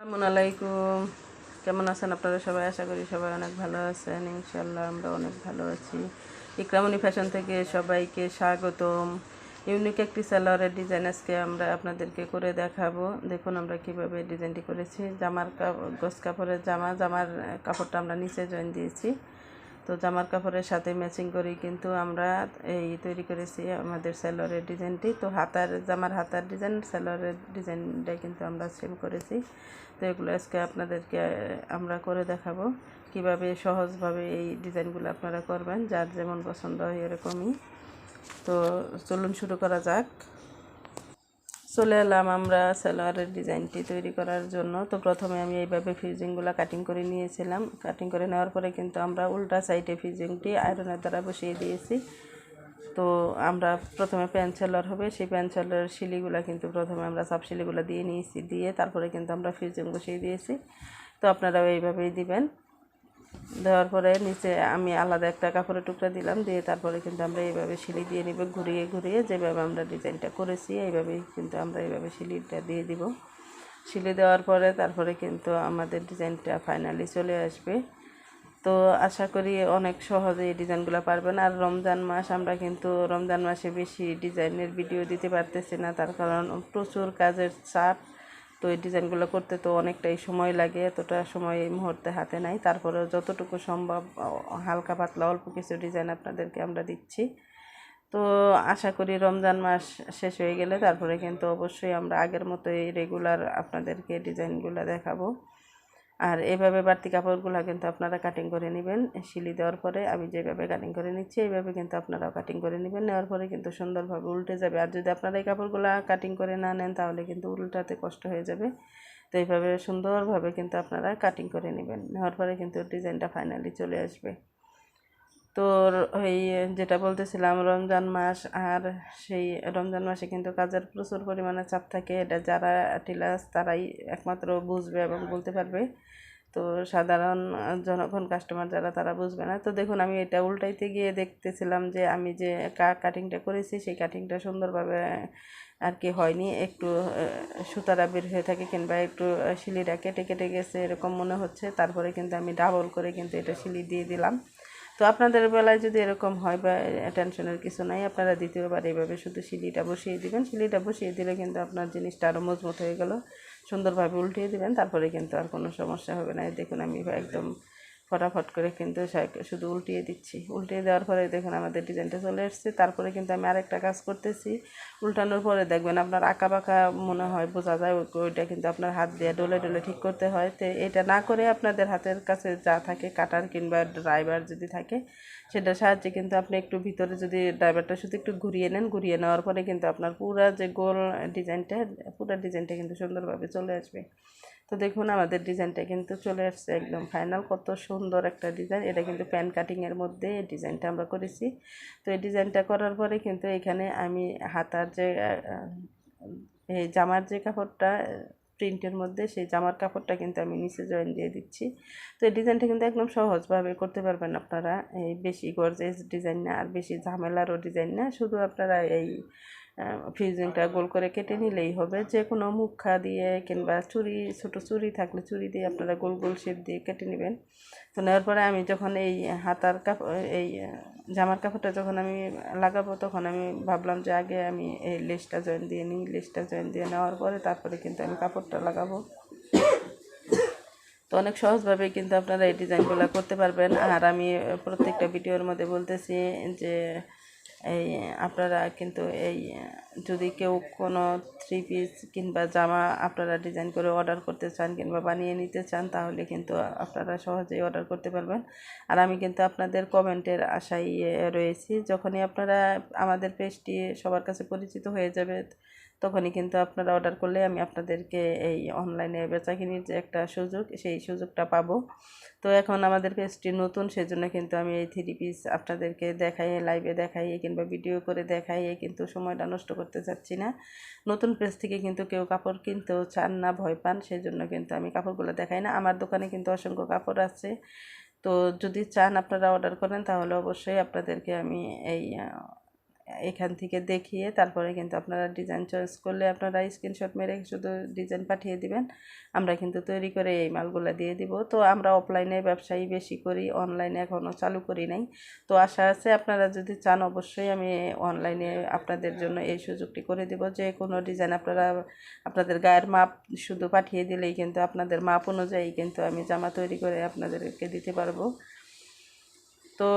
আসসালামু আলাইকুম। কেমন আছেন আপনারা সবাই? আশা করি সবাই অনেক ভালো আছেন। ইনশাল্লাহ আমরা অনেক ভালো আছি। ইকরামনি ফ্যাশন থেকে সবাইকে স্বাগতম। ইউনিক একটি সালোয়ারের ডিজাইন আজকে আমরা আপনাদেরকে করে দেখাবো। দেখুন আমরা কিভাবে ডিজাইনটি করেছি। গজ কাপড়ের জামার কাপড়টা আমরা নিচে জয়েন দিয়েছি। তো জামার কাপড়ের সাথে ম্যাচিং করেই কিন্তু আমরা এই তৈরি করেছি আমাদের সালোয়ারের ডিজাইনটি। তো জামার হাতার ডিজাইন, সালোয়ারের ডিজাইনটাই কিন্তু আমরা সেম করেছি। তো এগুলো আজকে আপনাদেরকে আমরা করে দেখাবো কিভাবে সহজভাবে এই ডিজাইনগুলো আপনারা করবেন, যার যেমন পছন্দ হয় এরকমই। তো চলুন শুরু করা যাক। চলে এলাম আমরা সালোয়ারের ডিজাইনটি তৈরি করার জন্য। তো প্রথমে আমি এইভাবে ফিউজিংগুলো কাটিং করে নিয়েছিলাম। কাটিং করে নেওয়ার পরে কিন্তু আমরা উল্টা সাইডে ফিউজিংটি আয়রনের দ্বারা বসিয়ে দিয়েছি। তো আমরা প্রথমে প্যান সেলার হবে, সেই প্যান সেলারের শিলিগুলো কিন্তু প্রথমে আমরা সাব শিলিগুলো দিয়ে নিয়েছি, দিয়ে তারপরে কিন্তু আমরা ফিউজিং বসিয়ে দিয়েছি। তো আপনারাও এইভাবেই দিবেন। দেওয়ার পরে নিচে আমি আলাদা একটা কাপড়ের টুকরা দিলাম, দিয়ে তারপরে কিন্তু আমরা এইভাবে শিলি দিয়ে নিব, ঘুরিয়ে ঘুরিয়ে যেভাবে আমরা ডিজাইনটা করেছি এইভাবেই কিন্তু আমরা এইভাবে শিলিটা দিয়ে দিব। শিলি দেওয়ার পরে তারপরে কিন্তু আমাদের ডিজাইনটা ফাইনালি চলে আসবে। তো আশা করি অনেক সহজে এই ডিজাইনগুলো পারবেন। আর রমজান মাস, আমরা কিন্তু রমজান মাসে বেশি ডিজাইনের ভিডিও দিতে পারতেছি না, তার কারণ প্রচুর কাজের চাপ। তো এই ডিজাইনগুলো করতে তো অনেকটাই সময় লাগে, এতটা সময় এই মুহূর্তে হাতে নাই। তারপরে যতটুকু সম্ভব হালকা পাতলা অল্প কিছু ডিজাইন আপনাদেরকে আমরা দিচ্ছি। তো আশা করি রমজান মাস শেষ হয়ে গেলে তারপরে কিন্তু অবশ্যই আমরা আগের মতো এই রেগুলার আপনাদেরকে ডিজাইনগুলো দেখাবো। আর এভাবে বাড়তি কাপড়গুলো কিন্তু আপনারা কাটিং করে নেবেন। শিলি দেওয়ার পরে আমি যেভাবে কাটিং করে নিচ্ছি এইভাবে কিন্তু আপনারাও কাটিং করে নেবেন। নেওয়ার পরে কিন্তু সুন্দরভাবে উল্টে যাবে। আর যদি আপনারা এই কাপড়গুলো কাটিং করে না নেন তাহলে কিন্তু উল্টাতে কষ্ট হয়ে যাবে। তো এইভাবে সুন্দরভাবে কিন্তু আপনারা কাটিং করে নেবেন। নেওয়ার পরে কিন্তু ডিজাইনটা ফাইনালি চলে আসবে। তো এই যেটা বলতেছিলাম, রমজান মাস, আর সেই রমজান মাসে কিন্তু কাজের প্রচুর পরিমাণে চাপ থাকে। এটা যারা টিলার্স তারাই একমাত্র বুঝবে এবং বলতে পারবে। তো সাধারণ জনগণ, কাস্টমার যারা, তারা বুঝবে না। তো দেখুন আমি এটা উল্টাইতে গিয়ে দেখতেছিলাম যে আমি যে কাটিংটা করেছি সেই কাটিংটা সুন্দরভাবে আর কি হয়নি, একটু সুতারা বের হয়ে থাকে কিংবা একটু শিলিটা কেটে কেটে গেছে এরকম মনে হচ্ছে। তারপরে কিন্তু আমি ডাবল করে কিন্তু এটা শিলি দিয়ে দিলাম। তো আপনাদের বেলায় যদি এরকম হয় বা টেনশনের কিছু নাই, আপনারা দ্বিতীয়বার এইভাবে শুধু শিলিটা বসিয়ে দিবেন। শিলিটা বসিয়ে দিলে কিন্তু আপনার জিনিসটা আরও মজবুত হয়ে গেল। সুন্দরভাবে উল্টিয়ে দিবেন, তারপরে কিন্তু আর কোনো সমস্যা হবে না। দেখুন আমি একদম ফটাফট করে কিন্তু শুধু উল্টিয়ে দিচ্ছি। উল্টিয়ে দেওয়ার পরে দেখুন আমাদের ডিজাইনটা চলে এসছে। তারপরে কিন্তু আমি আরেকটা কাজ করতেছি। উল্টানোর পরে দেখবেন আপনার আঁকা বাঁকা মনে হয়, বোঝা যায়, ওইটা কিন্তু আপনার হাত দিয়ে ডলে ডলে ঠিক করতে হয়। তো এটা না করে আপনাদের হাতের কাছে যা থাকে, কাটার কিংবা ড্রাইভার যদি থাকে, সেটার সাহায্যে কিন্তু আপনি একটু ভিতরে যদি ড্রাইভারটা শুধু একটু ঘুরিয়ে নেন, ঘুরিয়ে নেওয়ার পরে কিন্তু আপনার পুরা যে গোল ডিজাইনটা, পুরো ডিজাইনটা কিন্তু সুন্দরভাবে চলে আসবে। তো দেখুন আমাদের ডিজাইনটা কিন্তু চলে আসছে একদম ফাইনাল। কত সুন্দর একটা ডিজাইন! এটা কিন্তু প্যান কাটিংয়ের মধ্যে এই ডিজাইনটা আমরা করেছি। তো এই ডিজাইনটা করার পরে কিন্তু এখানে আমি হাতার যে এই জামার যে কাপড়টা প্রিন্টের মধ্যে, সেই জামার কাপড়টা কিন্তু আমি নিচে জয়েন দিয়ে দিচ্ছি। তো এই ডিজাইনটা কিন্তু একদম সহজভাবে করতে পারবেন আপনারা। এই বেশি গর্জিয়াস ডিজাইন না, আর বেশি ঝামেলারও ডিজাইন না। শুধু আপনারা এই ফিউজিংটা গোল করে কেটে নিলেই হবে। যে কোনো মুখা দিয়ে কিংবা চুড়ি, ছোটো চুড়ি থাকলে চুড়ি দিয়ে আপনারা গোল গোল শেপ দিয়ে কেটে নেবেন। তো নেওয়ার পরে আমি যখন এই হাতার কাপড়, এই জামার কাপড়টা যখন আমি লাগাবো, তখন আমি ভাবলাম যে আগে আমি এই লেসটা জয়েন দিয়ে নিই। লেসটা জয়েন দিয়ে নেওয়ার পরে তারপরে কিন্তু আমি কাপড়টা লাগাবো। তো অনেক সহজভাবে কিন্তু আপনারা এই ডিজাইনগুলো করতে পারবেন। আর আমি প্রত্যেকটা ভিডিওর মধ্যে বলতেছি যে এই আপনারা কিন্তু এই যদি কেউ কোনো থ্রি পিস কিংবা জামা আপনারা ডিজাইন করে অর্ডার করতে চান কিংবা বানিয়ে নিতে চান, তাহলে কিন্তু আপনারা সহজেই অর্ডার করতে পারবেন। আর আমি কিন্তু আপনাদের কমেন্টের আশায় রয়েছি। যখনই আপনারা আমাদের পেজটি সবার কাছে পরিচিত হয়ে যাবে, তখনই কিন্তু আপনারা অর্ডার করলে আমি আপনাদেরকে এই অনলাইনে বেচাকিনির যে একটা সুযোগ, সেই সুযোগটা পাবো। তো এখন আমাদের পেজটি নতুন, সেজন্য কিন্তু আমি এই থ্রি পিস আপনাদেরকে দেখাইয়ে, লাইভে দেখাইয়ে কিংবা ভিডিও করে দেখাইয়ে কিন্তু সময়টা নষ্ট করতে চাচ্ছি না। নতুন পেজ থেকে কিন্তু কেউ কাপড় কিনতেও চান না, ভয় পান, সেজন্য কিন্তু আমি কাপড়গুলো দেখাই না। আমার দোকানে কিন্তু অসংখ্য কাপড় আছে। তো যদি চান আপনারা অর্ডার করেন, তাহলে অবশ্যই আপনাদেরকে আমি এই এখান থেকে দেখিয়ে তারপরে কিন্তু আপনারা ডিজাইন চয়েস করলে আপনারা স্ক্রিনশট মেরে শুধু ডিজাইন পাঠিয়ে দিবেন, আমরা কিন্তু তৈরি করে এই মালগুলো দিয়ে দিব। তো আমরা অফলাইনে ব্যবসায়ী বেশি করি, অনলাইনে এখনও চালু করি নাই। তো আশা আছে আপনারা যদি চান অবশ্যই আমি অনলাইনে আপনাদের জন্য এই সুযোগটি করে দিব। যে কোনো ডিজাইন আপনারা আপনাদের গায়ের মাপ শুধু পাঠিয়ে দিলেই কিন্তু আপনাদের মাপ অনুযায়ী কিন্তু আমি জামা তৈরি করে আপনাদেরকে দিতে পারবো। তো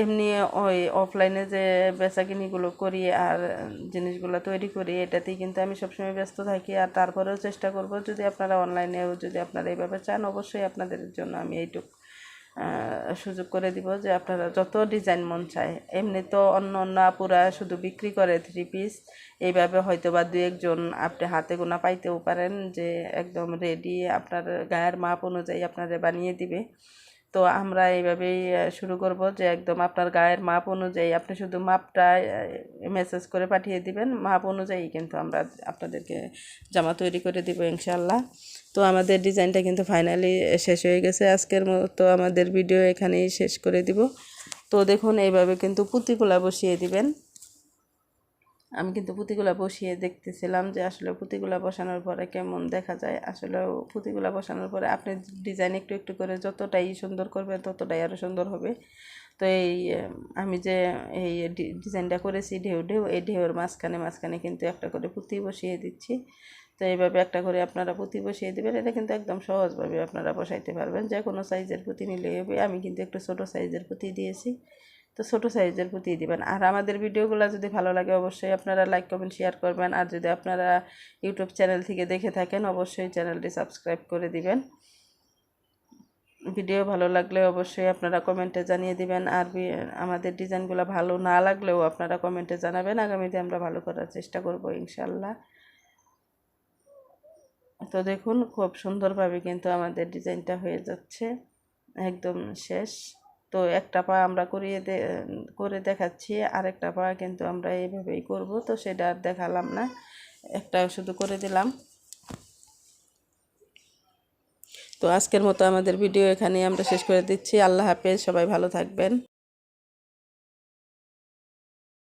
এমনি ওই অফলাইনে যে বেচাকিনিগুলো করি আর জিনিসগুলো তৈরি করি এটাতেই কিন্তু আমি সবসময় ব্যস্ত থাকি। আর তারপরেও চেষ্টা করব যদি আপনারা অনলাইনেও যদি আপনারা এইভাবে চান অবশ্যই আপনাদের জন্য আমি এইটুক সুযোগ করে দিব যে আপনারা যত ডিজাইন মন চায়। এমনি তো অন্য অন্য আপুরা শুধু বিক্রি করে 3 পিস, এইভাবে হয়তো বা 2-1 জন আপনি হাতে গোনা পাইতেও পারেন যে একদম রেডি আপনার গায়ের মাপ অনুযায়ী আপনাদের বানিয়ে দিবে। তো আমরা এইভাবেই শুরু করব যে একদম আপনার গায়ের মাপ অনুযায়ী আপনি শুধু মাপটা মেসেজ করে পাঠিয়ে দিবেন, মাপ অনুযায়ী কিন্তু আমরা আপনাদেরকে জামা তৈরি করে দিব ইনশাআল্লাহ। তো আমাদের ডিজাইনটা কিন্তু ফাইনালি শেষ হয়ে গেছে। আজকের মতো আমাদের ভিডিও এখানেই শেষ করে দিব। তো দেখুন এইভাবে কিন্তু পুঁতিগুলা বসিয়ে দিবেন। আমি কিন্তু পুঁতিগুলা বসিয়ে দেখতেছিলাম যে আসলে পুঁতিগুলা বসানোর পরে কেমন দেখা যায়। আসলে পুঁতিগুলা বসানোর পরে আপনি ডিজাইন একটু একটু করে যতটাই সুন্দর করবেন ততটাই আরও সুন্দর হবে। তো এই আমি যে এই ডিজাইনটা করেছি ঢেউ ঢেউ, এই ঢেউর মাঝখানে কিন্তু একটা করে পুঁতি বসিয়ে দিচ্ছি। তো এইভাবে একটা করে আপনারা পুঁতি বসিয়ে দেবেন। এটা কিন্তু একদম সহজভাবে আপনারা বসাইতে পারবেন, যে কোনো সাইজের পুঁতি নিলেই হবে। আমি কিন্তু একটু ছোটো সাইজের পুঁতি দিয়েছি, তো ছোটো সাইজের পুঁতি দিবেন। আর আমাদের ভিডিওগুলো যদি ভালো লাগে অবশ্যই আপনারা লাইক কমেন্ট শেয়ার করবেন। আর যদি আপনারা ইউটিউব চ্যানেল থেকে দেখে থাকেন অবশ্যই চ্যানেলটি সাবস্ক্রাইব করে দিবেন। ভিডিও ভালো লাগলে অবশ্যই আপনারা কমেন্টে জানিয়ে দিবেন। আর আমাদের ডিজাইনগুলো ভালো না লাগলেও আপনারা কমেন্টে জানাবেন, আগামীতে আমরা ভালো করার চেষ্টা করব ইনশাল্লাহ। তো দেখুন খুব সুন্দরভাবে কিন্তু আমাদের ডিজাইনটা হয়ে যাচ্ছে, একদম শেষ। তো একটা পা আমরা করে দেখাচ্ছি, আরেকটা পা কিন্তু আমরা এইভাবেই করব। তো সেটা আর দেখালাম না, একটা শুধু করে দিলাম। তো আজকের মতো আমাদের ভিডিও এখানেই আমরা শেষ করে দিচ্ছি। আল্লাহ হাফেজ, সবাই ভালো থাকবেন।